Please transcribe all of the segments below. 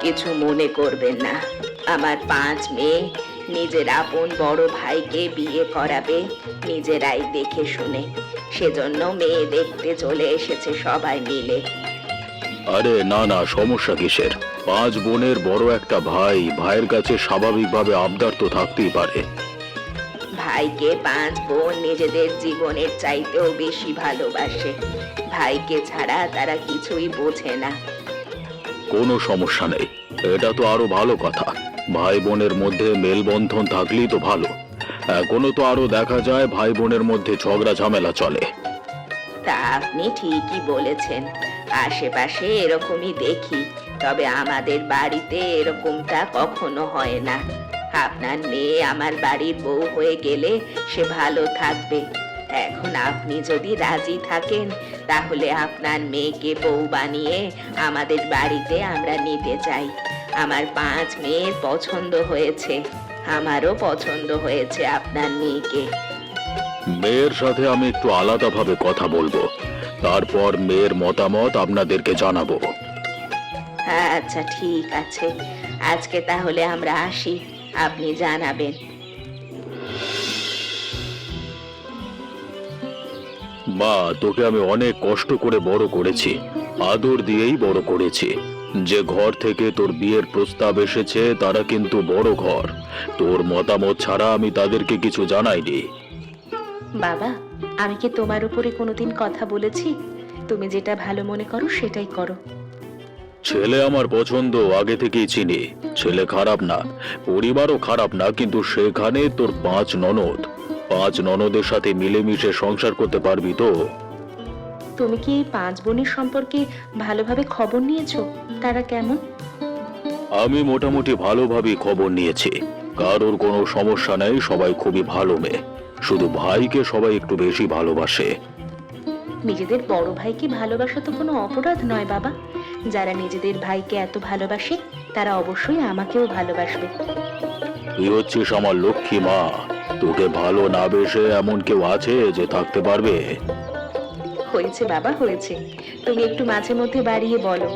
কিছু মনে করবেন না, আমার 5 মেয়ে নিজের আপন বড় ভাইকে বিয়ে করাবে নিজেরাই দেখে শুনে, সেজন্য মেয়ে দেখতে চলে এসেছে সবাই মিলে। আরে না না, সমস্যা কিসের? 5 বোনের বড় একটা ভাই, ভাইয়ের কাছে স্বাভাবিকভাবে আবদার তো থাকতেই পারে। ভাইকে 5 বোন নিজেদের জীবনের চাইতেও বেশি ভালোবাসে। ভাইকে ছাড়া তারা কিছুই বোঝে না। কোনো সমস্যা নেই, এটা তো আরো ভালো কথা। ভাই বোনের মধ্যে মেলবন্ধন থাকলেই তো ভালো। এখনো তো আরো দেখা যায় ভাই বোনের মধ্যে ঝগড়া ঝামেলা চলে। তা আপনি ঠিকই বলেছেন, আশেপাশে এরকমই দেখি, তবে আমাদের বাড়িতে এরকমটা কখনো হয় না। আপনার মেয়ে আমার বাড়ির বউ হয়ে গেলে সে ভালো থাকবে। এখন আপনি যদি রাজি থাকেন তাহলে আপনার মেয়েকে বউ বানিয়ে আমাদের বাড়িতে আমরা নিতে চাই। আমার 5 মেয়ের পছন্দ হয়েছে, আমারও পছন্দ হয়েছে আপনার মেয়েকে। মেয়ের সাথে আমি একটু আলাদাভাবে কথা বলবো, তারপর মেয়ের মতামত আপনাদেরকে জানাবো। আচ্ছা ঠিক আছে, আজকে তাহলে আমরা আসি, আপনি জানাবেন। মা, তোকে আমি অনেক কষ্ট করে বড় করেছি, আদর দিয়েই বড় করেছি। যে ঘর থেকে তোর বিয়ের প্রস্তাব এসেছে তারা কিন্তু বড় ঘর। তোর মতামত ছাড়া আমি তাদেরকে কিছু জানাইনি। বাবা, আমি কি তোমার উপরে কোনোদিন কথা বলেছি? তুমি যেটা ভালো মনে করো সেটাই করো। ছেলে আমার পছন্দ, আগে থেকেই চিনি। ছেলে খারাপ না, পরিবারও খারাপ না, কিন্তু সেখানে তোর 5 ননদ, 5 ননদের সাথে মিলেমিশে সংসার করতে পারবি তো? তুমি কি এই 5 বোনের সম্পর্কে ভালোভাবে খবর নিয়েছো? তারা কেমন? আমি মোটামুটি ভালোভাবেই খবর নিয়েছি, কারোর কোনো সমস্যা নেই, সবাই খুবই ভালো মেয়ে। শুধু ভাইকে সবাই একটু বেশি ভালোবাসে। নিজেদের বড় ভাইকে ভালোবাসা তো কোনো অপরাধ নয় বাবা। যারা নিজেদের ভাইকে এত ভালোবাসে তারা অবশ্যই আমাকেও ভালোবাসবে। তুই হচ্ছিস আমার লক্ষ্মী মা, তোকে ভালো না বেসে এমন কেউ আছে যে থাকতে পারবে? হয়েছে বাবা, হয়েছে। তুমি একটু মাঝে মধ্যে বাড়িয়ে বলো।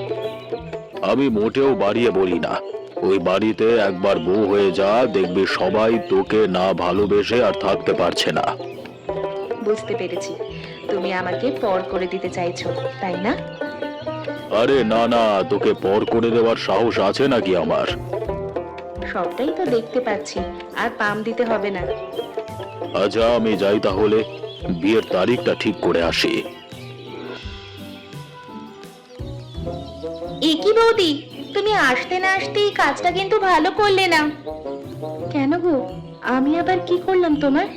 আমি মোটেও বাড়িয়ে বলি না। ওই বাড়িতে একবার বউ হয়ে যা, দেখবি সবাই তোকে না ভালোবেসে আর থাকতে পারছে না। বুঝতে পেরেছি, তুমি আমাকে পর করে দিতে চাইছো, তাই না? আরে না না, তোকে পর করে দেওয়ার সাহস আছে নাকি আমার? সবটাই তো দেখতে পাচ্ছি, আর পাম দিতে হবে না। আচ্ছা আমি যাই তাহলে, বিয়ের তারিখটা ঠিক করে আসি। একি বৌদি, তুমি আসতে না আসতেই কাজটা কিন্তু ভালো করলে না। কেন গো, আমি আবার কি করলাম তোমার?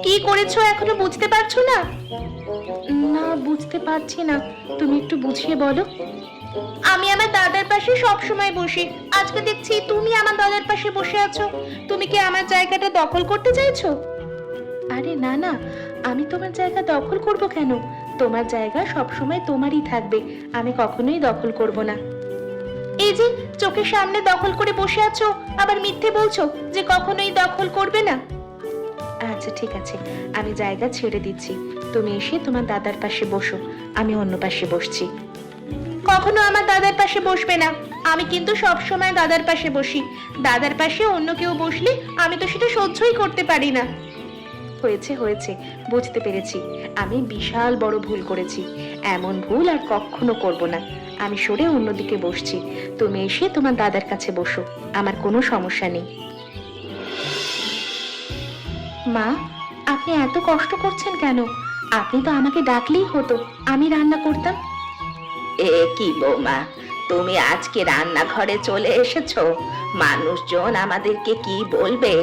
কি করেছো এখনো বুঝতে পারছো না? না, বুঝতে পারছি না, তুমি একটু বুঝিয়ে বলো। আমি আমার দাদার পাশে সব সময় বসি, আজকে দেখছি তুমি আমার দাদার পাশে বসে আছো। তুমি কি আমার জায়গাটা দখল করতে চাইছো? আরে না না, আমি তোমার জায়গা দখল করব কেন? তোমার জায়গা সব সময় তোমারই থাকবে, আমি কখনোই দখল করব না। এই যে চোখের সামনে দখল করে বসে আছো, আবার মিথ্যে বলছো যে কখনোই দখল করবে না। আচ্ছা ঠিক আছে, আমি জায়গা ছেড়ে দিচ্ছি, তুমি এসে তোমার দাদার পাশে বসো, আমি অন্য পাশে বসছি। কখনো আমার দাদার পাশে বসবে না, আমি কিন্তু সব সময় দাদার পাশে বসি। দাদার পাশে অন্য কেউ বসলে আমি তো সেটা সহ্যই করতে পারি না। হয়েছে হয়েছে, বুঝতে পেরেছি, আমি বিশাল বড় ভুল করেছি। এমন ভুল আর কখনো করব না। আমি সরে অন্যদিকে বসছি, তুমি এসে তোমার দাদার কাছে বসো, আমার কোনো সমস্যা নেই। মা, আপনি এত কষ্ট করছেন কেন? আপনি তো আমাকে ডাকলেই হতো, আমি রান্না করতাম। এ কি বৌমা, তুমি আজকে রান্নাঘরে চলে এসেছো? মানুষজন আমাদেরকে কি বলবে?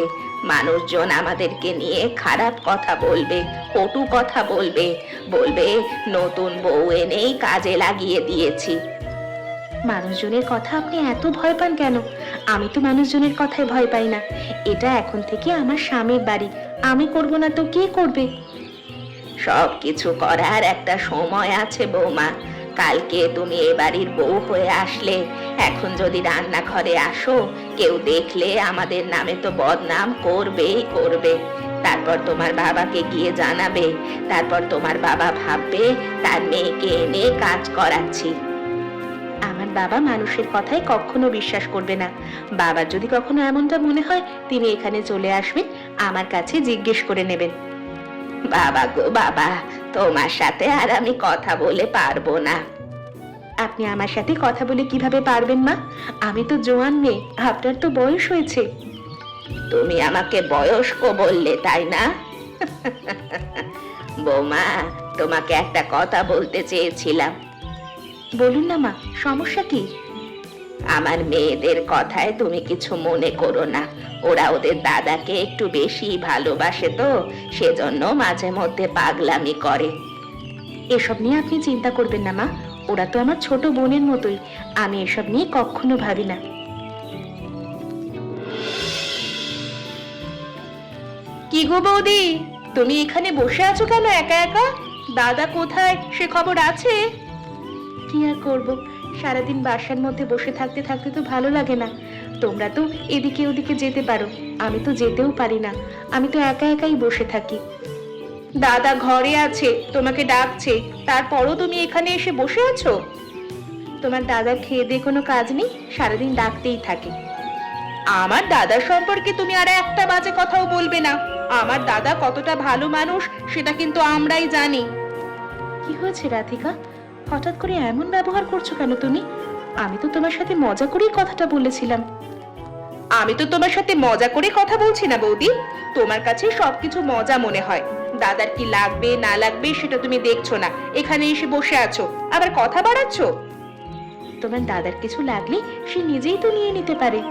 মানুষজন আমাদেরকে নিয়ে খারাপ কথা বলবে, কটু কথা বলবে, বলবে নতুন বউ এনেই কাজে লাগিয়ে দিয়েছি। মানুষজনের কথা আপনি এত ভয় পান কেন? আমি তো মানুষজনের কথায় ভয় পাই না। এটা এখন থেকে আমার স্বামীর বাড়ি, আমি করব না তো কে করবে? সব কিছু করার একটা সময় আছে বৌমা। কালকে তুমি এ বাড়ির বউ হয়ে আসলে, এখন যদি রান্নাঘরে আসো, কেউ দেখলে আমাদের নামে তো বদনাম করবেই করবে। তারপর তোমার বাবাকে গিয়ে জানাবে, তারপর তোমার বাবা ভাববে তার মেয়েকে এনে কাজ করাচ্ছি। আমার বাবা মানুষের কথায় কখনো বিশ্বাস করবে না। বাবার যদি কখনো এমনটা মনে হয়, তিনি এখানে চলে আসবেন, আমার কাছে জিজ্ঞেস করে নেবেন। বাবা গো বাবা, তোমার সাথে আর আমি কথা বলে পারবো না। আপনি আমার সাথে কথা বলে কিভাবে পারবেন মা? আমি তো জোয়ান মেয়ে, আপনার তো বয়স হয়েছে। তুমি আমাকে বয়স্ক বললে তাই না? বৌমা, তোমাকে একটা কথা বলতে চেয়েছিলাম। বলুন না মা, সমস্যা কি? আমার মেয়েদের কথায় তুমি কিছু মনে করো না, ওরা ওদের দাদাকে একটু বেশি ভালোবাসে তো, সেজন্য মাঝে মধ্যে পাগলামি করে। এসব নিয়ে আপনি চিন্তা করবেন না মা, ওরা তো আমার ছোট বোনের মতোই, আমি এসব নিয়ে কখনো ভাবি না। কি গো বৌদি, তুমি এখানে বসে আছো কেন একা একা? দাদা কোথায় সে খবর আছে? কি আর করব, সারাদিন বাসার মধ্যে বসে থাকতে থাকতে তো ভালো লাগে না। তোমরা তো এদিকে ওদিকে যেতে পারো, আমি তো যেতেও পারি না, আমি তো একা একাই বসে থাকি। দাদা ঘরে আছে, তোমাকে ডাকছে, তারপরও তুমি এখানে এসে বসে আছো? তোমার দাদার খেয়ে দিয়ে কোনো কাজ নেই, সারাদিন ডাকতেই থাকে। আমার দাদার সম্পর্কে তুমি আর একটা বাজে কথাও বলবে না। আমার দাদা কতটা ভালো মানুষ সেটা কিন্তু আমরাই জানি। কি হয়েছে রাধিকা, হঠাৎ করে এমন ব্যবহার করছো কেন তুমি? আমি তো তোমার সাথে মজা করেই কথাটা বলেছিলাম। আমি তো তোমার সাথে মজা করে কথা বলছি না বৌদি, তোমার কাছে সবকিছু মজা মনে হয়। দাদার কি লাগবে না লাগবে সেটা তুমি দেখছো না, এখানে এসে বসে আছো, আবার কথা বাড়াচ্ছো। তোমার দাদার কিছু লাগলে সে নিজেই তো নিয়ে নিতে পারে।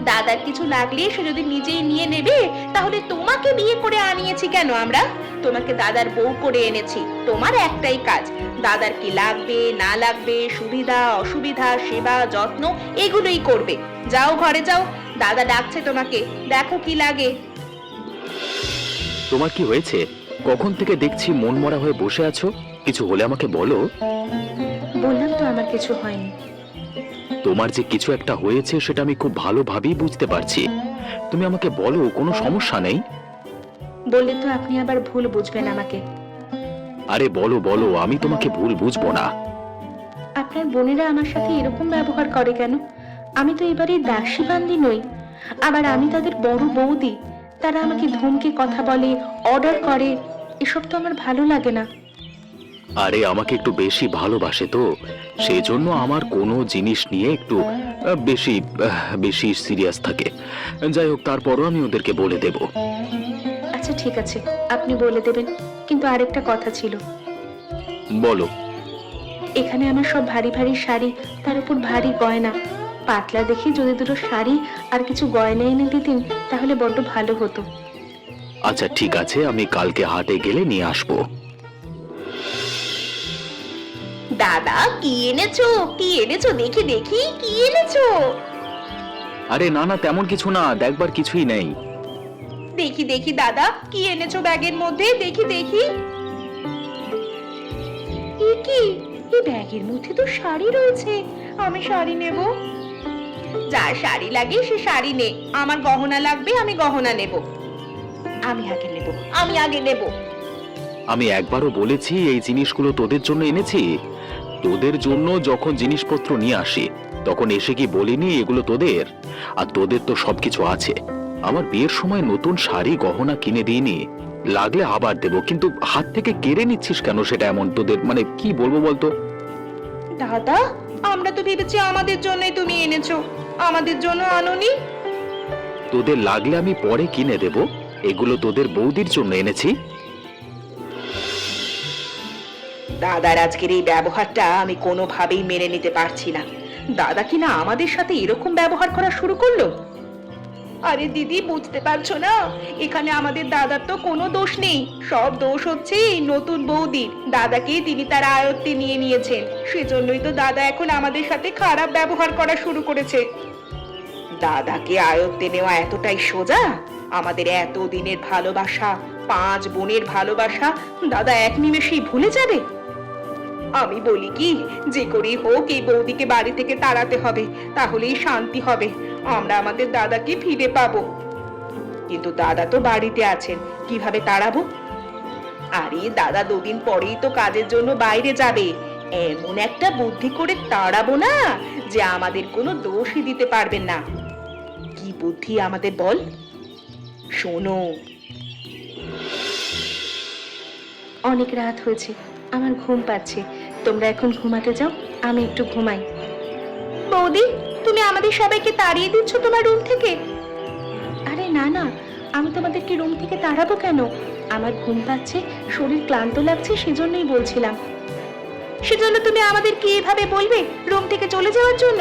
দাদার কিছু লাগলে সে যদি নিজেই নিয়ে নেবে, তাহলে তোমাকে বিয়ে করে আনিয়েছি কেন আমরা? তোমাকে দাদার বউ করে এনেছি, তোমার একটাই কাজ, দাদার কি লাগবে না লাগবে, সুবিধা অসুবিধা, সেবা যত্ন এগুলোই করবে। যাও ঘরে যাও, দাদা ডাকছে তোমাকে, দেখো কি লাগে। তোমার কি হয়েছে? কখন থেকে দেখছি মন মরা হয়ে বসে আছো, কিছু হলে আমাকে বলো। বললাম তো আমার কিছু হয়নি। তোমার যে কিছু একটা হয়েছে সেটা আমি খুব ভালোভাবেই বুঝতে পারছি, তুমি আমাকে বলো, কোনো সমস্যা নেই। বললে তো আপনি আবার ভুল বুঝবেন আমাকে। আরে বলো বলো, আমি তোমাকে ভুল বুঝবো না। আপনার বোনেরা আমার সাথে এরকম ব্যবহার করে কেন? আমি তো এবারে দাসী বান্দি নই, আবার আমি তাদের বড় বৌদি। তারা আমাকে ধমকে কথা বলে, অর্ডার করে, এসব তো আমার ভালো লাগে না। আরে আমাকে একটু বেশি ভালোবাসে তো, সেই জন্য আমার কোনো জিনিস নিয়ে একটু বেশি সিরিয়াস থাকে। যাই হোক, তারপরও আমি ওদেরকে বলে দেব। আচ্ছা ঠিক আছে, আপনি বলে দেবেন, কিন্তু আরেকটা কথা ছিল। বলো। এখানে আমার সব ভারী ভারী শাড়ি, তার উপর ভারী গয়না, পাতলা দেখে যদি দুটো শাড়ি আর কিছু গয়না এনে দিতেন তাহলে বড্ড ভালো হতো। আচ্ছা ঠিক আছে, আমি কালকে হাটে গেলে নিয়ে আসবো। দাদা কি এনেছো, কি এনেছো দেখি দেখি, কি এনেছো? আরে না না, তেমন কিছু না, দেখবার কিছুই নেই। দেখি দেখি দাদা, কি এনেছো ব্যাগের মধ্যে, দেখি দেখি। এ কি, এই ব্যাগের মধ্যে তো শাড়ি রয়েছে, আমি শাড়ি নেব। যার শাড়ি লাগে সে শাড়ি নে, আমার গহনা লাগবে, আমি গহনা নেব। আমি আগে নেব, আমি আগে নেব। আমি একবারও বলেছি এই জিনিসগুলো তোদের জন্য এনেছি? তোদের জন্য যখন জিনিসপত্র নিয়ে আসি তখন এসে কি বলিনি এগুলো তোদের? আর তোদের তো সবকিছু আছে। আমার বিয়ের সময় নতুন শাড়ি গহনা কিনে দিইনি, লাগলে আবার দেব, কিন্তু হাত থেকে কেড়ে নিচ্ছিস কেন? সেটা এমন তোদের, মানে কি বলবো বলতো? দাদা, আমরা তো ভেবেছি আমাদের জন্যই তুমি এনেছো, আমাদের জন্য আনোনি। তোদের লাগলে আমি পরে কিনে দেব, এগুলো তোদের বৌদির জন্য এনেছি। দাদার আজকের এই ব্যবহারটা আমি কোনোভাবেই মেনে নিতে পারছি না। দাদা কিনা আমাদের সাথে এরকম ব্যবহার করা শুরু করলো। আরে দিদি, বুঝতে পারছো না, এখানে আমাদের দাদার তো কোনো দোষ নেই, সব দোষ হচ্ছে এই নতুন বৌদির। দাদাকে তিনি তার আয়ত্তে নিয়ে নিয়েছেন, সেজন্যই তো দাদা এখন আমাদের সাথে খারাপ ব্যবহার করা শুরু করেছে। দাদাকে আয়ত্তে নেওয়া এতটাই সোজা? আমাদের এত দিনের ভালোবাসা, 5 বোনের ভালোবাসা দাদা এক নিমেষেই ভুলে যাবে? আমি বলি কি, যে করেই হোক এই বৌদিকে বাড়ি থেকে তাড়াতে হবে, তাহলেই শান্তি হবে, আমরা আমাদের দাদাকে ফিরে পাবো। কিন্তু দাদা তো বাড়িতে আছেন, কিভাবে তাড়াবো? আরে দাদা 2 দিন পরেই তো কাজের জন্য বাইরে যাবে, এমন একটা বুদ্ধি করে তাড়াবো না যে আমাদের কোনো দোষই দিতে পারবেন না। কি বুদ্ধি আমাদের বল? শোনো। অনেক রাত হয়েছে, আমার ঘুম পাচ্ছে। তোমরা এখন ঘুমাতে যাও, আমি একটু ঘুমাই। বৌদি, তুমি আমাদের সবাইকে তাড়িয়ে দিচ্ছ তোমার রুম থেকে? আরে না না, আমি তোমাদেরকে রুম থেকে তাড়াবো কেন? আমার ঘুম পাচ্ছে, শরীর ক্লান্ত লাগছে, সেজন্যই বলছিলাম। সেজন্য তুমি আমাদেরকে এভাবে বলবে রুম থেকে চলে যাওয়ার জন্য?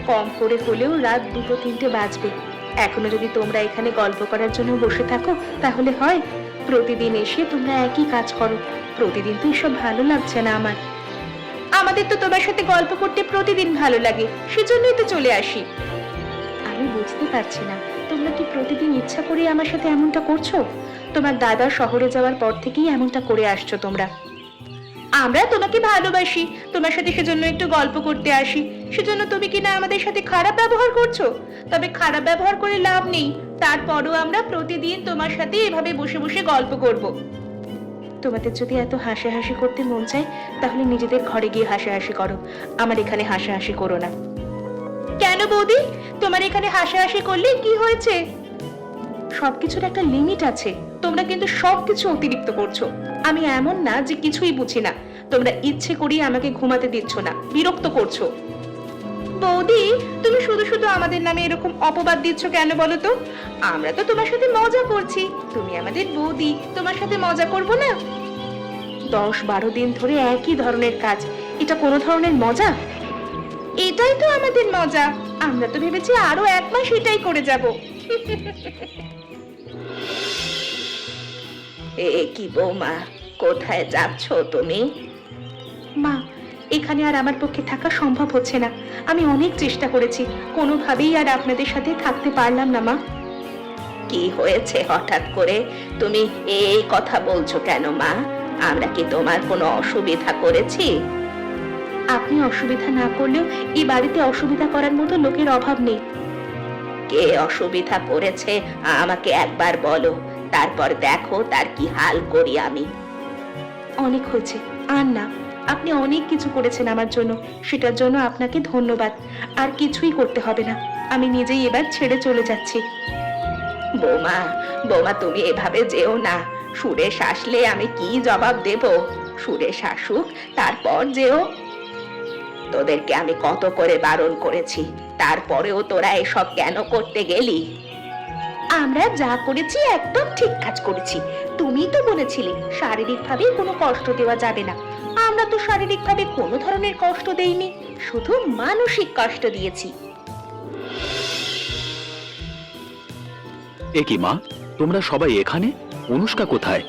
কম করে হলেও রাত 2-3 বাজবে। এখনো যদি তোমরা এখানে গল্প করার জন্য বসে থাকো তাহলে হয়? প্রতিদিন এসে তোমরা একই কাজ করো। প্রতিদিন তো এসব ভালো লাগছে না আমার। আমাদের তো তোমার সাথে গল্প করতে প্রতিদিন ভালো লাগে, সেজন্যই তো চলে আসি। আমি বুঝতে পারছি না, তোমরা কি প্রতিদিন ইচ্ছা করে আমার সাথে এমনটা করছো? তোমার দাদা শহরে যাওয়ার পর থেকেই এমনটা করে আসছো তোমরা। আমরা তোমাকে ভালোবাসি, তোমার সাথে সেজন্য একটু গল্প করতে আসি। সেজন্য তুমি কিনা আমাদের সাথে খারাপ ব্যবহার করছো? তবে খারাপ ব্যবহার করে লাভ নেই, তারপরও আমরা প্রতিদিন তোমার সাথে এভাবে বসে বসে গল্প করব। তোমাদের যদি এত হাসাহাসি করতে মন চায় তাহলে নিজেদের ঘরে গিয়ে হাসাহাসি করো, আমার এখানে হাসাহাসি করো না। কেন বৌদি, তোমার এখানে হাসাহাসি করলে কি হয়েছে? সবকিছুর একটা লিমিট আছে, তোমরা কিন্তু সবকিছু অতিরিক্ত করছো। আমি এমন না যে কিছুই বুঝি না। তোমরা ইচ্ছে করেই আমাকে ঘুমাতে দিচ্ছ না, বিরক্ত করছো। বৌদি, তুমি শুধু শুধু আমাদের নামে এরকম অপবাদ দিচ্ছ কেন বলো তো? আমরা তো তোমার সাথে মজা করছি, তুমি আমাদের বৌদি, তোমার সাথে মজা করব না? 10-12 দিন ধরে একই ধরনের কাজ, এটা কোনো ধরনের মজা? এটাই তো আমাদের মজা। আমরা তো ভেবেছি আরো 1 মাস এটাই করে যাব। কি বৌমা, কোথায় যাচ্ছ তুমি? মা, এখানে আর আমার পক্ষে থাকা সম্ভব হচ্ছে না। আমি অনেক চেষ্টা করেছি, কোনোভাবেই আর আপনাদের সাথে থাকতে পারলাম না। মা, কি হয়েছে হঠাৎ করে তুমি এই কথা বলছো কেন মা? আমরা কি তোমার কোনো অসুবিধা করেছি? আপনি অসুবিধা না করলেও এই বাড়িতে অসুবিধা করার মতো লোকের অভাব নেই। কে অসুবিধা করেছে আমাকে একবার বলো, তারপর দেখো তার কি হাল করি আমি। অনেক হয়েছে, আর না। আপনি অনেক কিছু করেছেন আমার জন্য, সেটার জন্য আপনাকে ধন্যবাদ। আর কিছুই করতে হবে না, আমি নিজেই এবার ছেড়ে চলে যাচ্ছি। বৌমা, বৌমা তুমি এভাবে যেও না। সুরেশ আসলে আমি কি জবাব দেব? সুরেশ আসুক, তারপর যেও। তোদেরকে আমি কত করে বারণ করেছি, তারপরেও তোরা এসব কেন করতে গেলি? আমরা যা করেছি একদম ঠিক কাজ করেছি। তুমি তো বলেছিলে শারীরিকভাবে কোনো কষ্ট দেওয়া যাবে না। আমরা তো শারীরিকভাবে কোনো ধরনের কষ্ট দেইনি, শুধু মানসিক কষ্ট দিয়েছি। এ কি মা, তোমরা সবাই এখানে? অনুষ্কা কোথায়?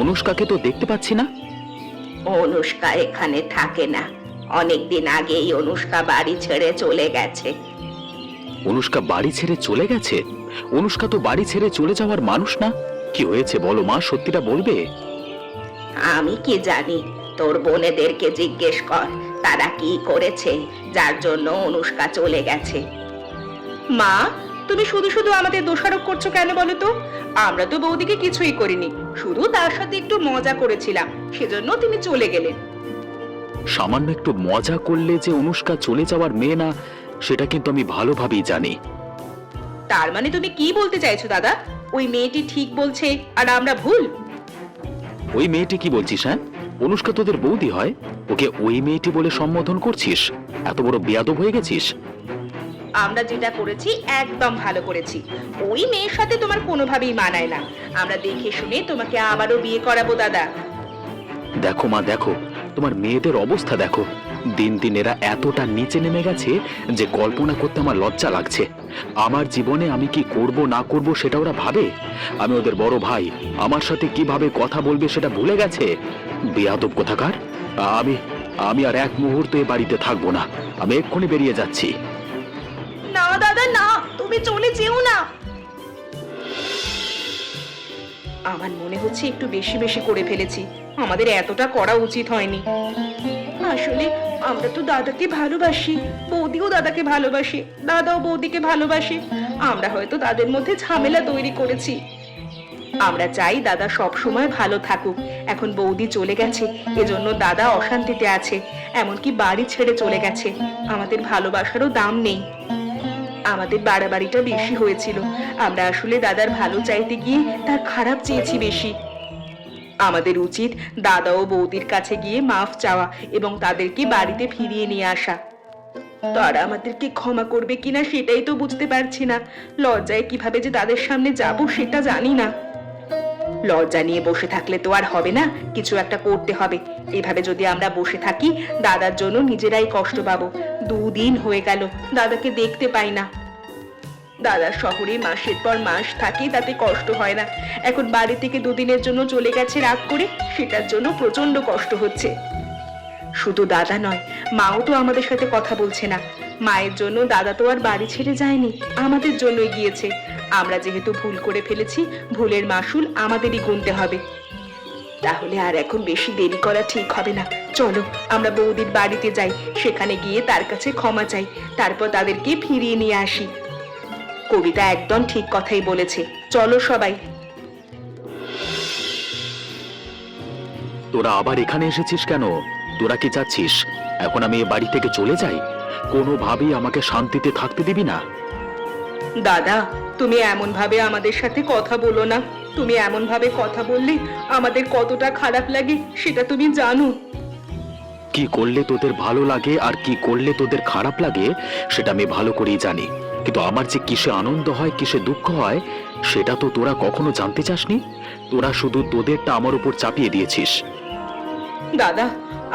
অনুষ্কাকে তো দেখতে পাচ্ছি না। অনুষ্কা এখানে থাকে না, অনেকদিন আগেই অনুষ্কা বাড়ি ছেড়ে চলে গেছে। অনুষ্কা বাড়ি ছেড়ে চলে গেছে? অনুষ্কা তো বাড়ি ছেড়ে চলে যাওয়ার মানুষ না। কি হয়েছে বলো মা, সত্যিটা বলবে? আমি কি জানি, তোর বোনেদেরকে জিজ্ঞেস কর তারা কি করেছে যার জন্য অনুষ্কা চলে গেছে। মা, তুমি শুধু শুধু আমাদের দোষারোপ করছো কেন বলো তো? আমরা তো বৌদিকে কিছুই করিনি, শুধু তার সাথে একটু মজা করেছিলাম, সেজন্য তিনি চলে গেলেন। সামান্য একটু মজা করলে যে অনুষ্কা চলে যাওয়ার মেয়ে না, সেটা কিন্তু আমি ভালোভাবেই জানি। তার মানে তুমি কি বলতে চাইছো দাদা? ওই মেয়েটি ঠিক বলছে আর আমরা ভুল? ওই মেয়েটি কি বলছিস? হ্যাঁ, অনুষ্কা তোদের বৌদি হয়, ওকে ওই মেয়েটি বলে সম্বোধন করছিস? এত বড় বেয়াদব হয়ে গেছিস। আমরা যেটা করেছি একদম ভালো করেছি। ওই মেয়ের সাথে তোমার কোনোভাবেই মানায় না। আমরা দেখে শুনে তোমাকে আবারও বিয়ে করাবো দাদা। দেখো মা, দেখো তোমার মেয়েদের অবস্থা দেখো। দিন দিন এরা এতটা নিচে নেমে গেছে যে কল্পনা করতে আমার লজ্জা লাগছে। আমার জীবনে আমি কি করব না করব সেটা ওরা ভাবে। আমি ওদের বড় ভাই, আমার সাথে কিভাবে কথা বলবে সেটা ভুলে গেছে। বেয়াদব কোথাকার। আমি আর এক মুহূর্ত এ বাড়িতে থাকবো না। আমি এক্ষুনি বেরিয়ে যাচ্ছি। না দাদা না, তুমি চলে যেও না। আমার মনে হচ্ছে একটু বেশি বেশি করে ফেলেছি, আমাদের এতটা করা উচিত হয়নি। আসলে আমরা তো দাদাকে ভালোবাসি, বৌদিও দাদাকে ভালোবাসে, দাদাও বৌদিকে ভালোবাসে। আমরা হয়তো তাদের মধ্যে ঝামেলা তৈরি করেছি। আমরা চাই দাদা সব সময় ভালো থাকুক। এখন বৌদি চলে গেছে, এজন্য দাদা অশান্তিতে আছে, এমনকি বাড়ি ছেড়ে চলে গেছে। আমাদের ভালোবাসারও দাম নেই। আমাদের বাড়াবাড়িটা বেশি হয়েছিল। আমরা আসলে দাদার ভালো চাইতে গিয়ে তার খারাপ চেয়েছি বেশি। আমাদের উচিত দাদা ও বৌদির কাছে গিয়ে মাফ চাওয়া এবং তাদেরকে বাড়িতে ফিরিয়ে নিয়ে আসা। তারা আমাদেরকে ক্ষমা করবে কিনা সেটাই তো বুঝতে পারছি না। লজ্জায় কিভাবে যে তাদের সামনে যাব সেটা জানি না। লজ্জা নিয়ে বসে থাকলে তো আর হবে না, কিছু একটা করতে হবে। এভাবে যদি আমরা বসে থাকি দাদার জন্য নিজেরাই কষ্ট পাবো। 2 দিন হয়ে গেল দাদাকে দেখতে পাই না। দাদা শহরে মাসের পর মাস থাকে, তাতে কষ্ট হয় না। এখন বাড়ি থেকে 2 দিনের জন্য চলে গেছে রাগ করে, সেটার জন্য প্রচন্ড কষ্ট হচ্ছে। শুধু দাদা নয়, মাও তো আমাদের সাথে কথা বলছে না। মায়ের জন্য দাদা তো আর বাড়ি ছেড়ে যায়নি, আমাদের জন্যই গিয়েছে। আমরা যেহেতু ভুল করে ফেলেছি, ভুলের মাসুল আমাদেরই গুনতে হবে। তাহলে আর এখন বেশি দেরি করা ঠিক হবে না। চলো আমরা বৌদির বাড়িতে যাই, সেখানে গিয়ে তার কাছে ক্ষমা চাই, তারপর তাদেরকে ফিরিয়ে নিয়ে আসি। কবিতা একদম ঠিক কথাই বলেছে, চলো সবাই। তোরা আবার এখানে এসেছিস কেন? তোরা কি চাচ্ছিস এখন আমি এ বাড়ি থেকে চলে যাই? কোনোভাবেই আমাকে শান্তিতে থাকতে দিবি না। দাদা, তুমি এমন ভাবে আমাদের সাথে কথা বলো না। তুমি এমন ভাবে কথা বললে আমাদের কতটা খারাপ লাগে সেটা তুমি জানো। কি করলে তোদের ভালো লাগে আর কি করলে তোদের খারাপ লাগে সেটা আমি ভালো করেই জানি, কিন্তু আমার যে কিসে আনন্দ হয় কিসে দুঃখ হয় সেটা তো তোরা কখনো জানতে চাসনি। তোরা শুধু তোদেরটা আমার উপর চাপিয়ে দিয়েছিস। দাদা,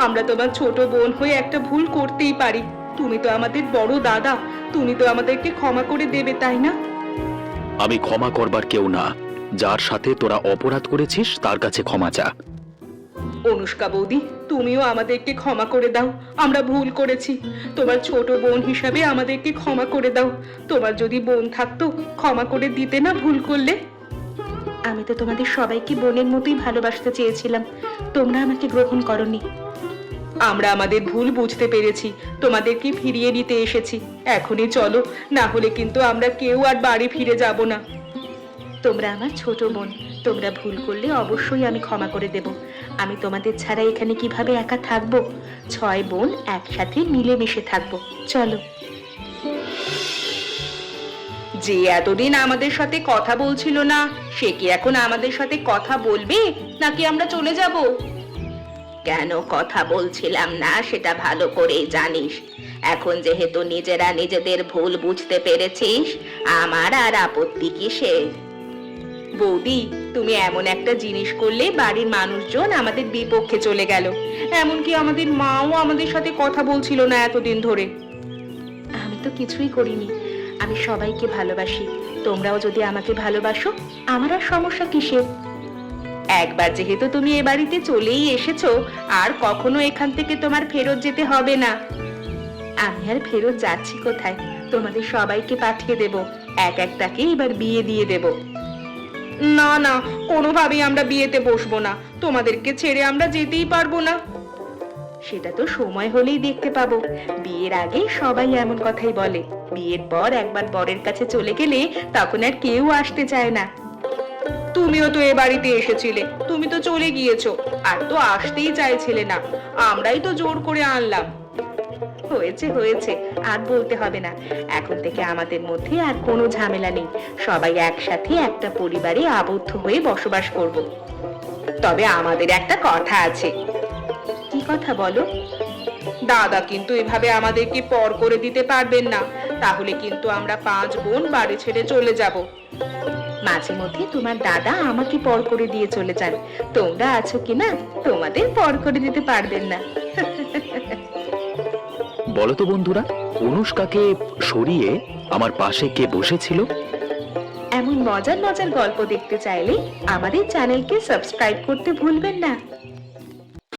আমরা তোমার ছোট বোন হয়ে একটা ভুল করতেই পারি। তুমি তো আমাদের বড় দাদা, তুমি তো আমাদেরকে ক্ষমা করে দেবে, তাই না? আমি ক্ষমা করবার কেউ না। যার সাথে তোরা অপরাধ করেছিস তার কাছে ক্ষমা চা। অনুষ্কা বৌদি, তুমিও আমাদেরকে ক্ষমা করে দাও। আমরা ভুল করেছি। তোমার ছোট বোন হিসাবে আমাদেরকে ক্ষমা করে দাও। তোমার যদি বোন থাকতো ক্ষমা করে দিতে না ভুল করলে? আমি তো তোমাদের সবাইকে বোনের মতোই ভালোবাসতে চেয়েছিলাম, তোমরা আমাকে গ্রহণ করনি। আমরা আমাদের ভুল বুঝতে পেরেছি, তোমাদেরকে ফিরিয়ে নিতে এসেছি। এখনই চলো, না হলে কিন্তু আমরা কেউ আর বাড়ি ফিরে যাব না। তোমরা আমার ছোট বোন, তোমরা ভুল করলে অবশ্যই আমি ক্ষমা করে দেব। আমি তোমাদের ছাড়া এখানে কিভাবে একা থাকবো? 6 বোন একসাথে মিলেমিশে থাকবো। চলো। যে এতদিন আমাদের সাথে কথা বলছিল না, সে কি এখন আমাদের সাথে কথা বলবে নাকি আমরা চলে যাব? কেন কথা বলছিলাম না সেটা ভালো করেই জানিস। এখন যেহেতু নিজেরা নিজেদের ভুল বুঝতে পেরেছিস, আমার আর আপত্তি কিসের? বৌদি, তুমি এমন একটা জিনিস করলে বাড়ির মানুষজন আমাদের বিপক্ষে চলে গেল। এমনকি আমাদের মাও আমাদের সাথে কথা বলছিল না এতদিন ধরে। আমি তো কিছুই করিনি, আমি সবাইকে ভালোবাসি। তোমরাও যদি আমাকে ভালোবাসো, আমার আর সমস্যা কিসের? একবার যেহেতু তুমি এ বাড়িতে চলেই এসেছো, আর কখনো এখান থেকে তোমার ফেরত যেতে হবে না। আমি আর ফেরত যাচ্ছি কোথায়? তোমাদের সবাইকে পাঠিয়ে দেব, এক একটাকে এবার বিয়ে দিয়ে দেব। না না, কোনোভাবেই আমরা বিয়েতে বসবো না। তোমাদেরকে ছেড়ে আমরা যেতেই পারবো না। সেটা তো সময় হলেই দেখতে পাবো। বিয়ের আগে সবাই এমন কথাই বলে, বিয়ের পর একবার বরের কাছে চলে গেলে তখন আর কেউ আসতে চায় না। তুমিও তো এ বাড়িতে এসেছিলে, তুমি তো চলে গিয়েছো, আর তো আসতেই চাইছিলে না। আমরাই তো জোর করে আনলাম। হয়েছে হয়েছে, আর বলতে হবে না। এখন থেকে আমাদের মধ্যে আর কোনো ঝামেলা নেই। সবাই একসাথে একটা পরিবারে আবদ্ধ হয়ে বসবাস করব। তবে আমাদের একটা কথা আছে। কি কথা বলো? দাদা কিন্তু এভাবে আমাদেরকে পর করে দিতে পারবেন না। তাহলে কিন্তু আমরা 5 বোন বাড়ি ছেড়ে চলে যাব। মাঝে মধ্যে তোমার দাদা আমাকে পর করে দিয়ে চলে যান। তোমরা আছো কিনা, তোমাদের পর করে দিতে পারবেন না। বলো তো বন্ধুরা, অনুষ্কাকে সরিয়ে আমার পাশে কে বসেছিল? এমন মজার মজার গল্প দেখতে চাইলে আমাদের চ্যানেলকে সাবস্ক্রাইব করতে ভুলবেন না।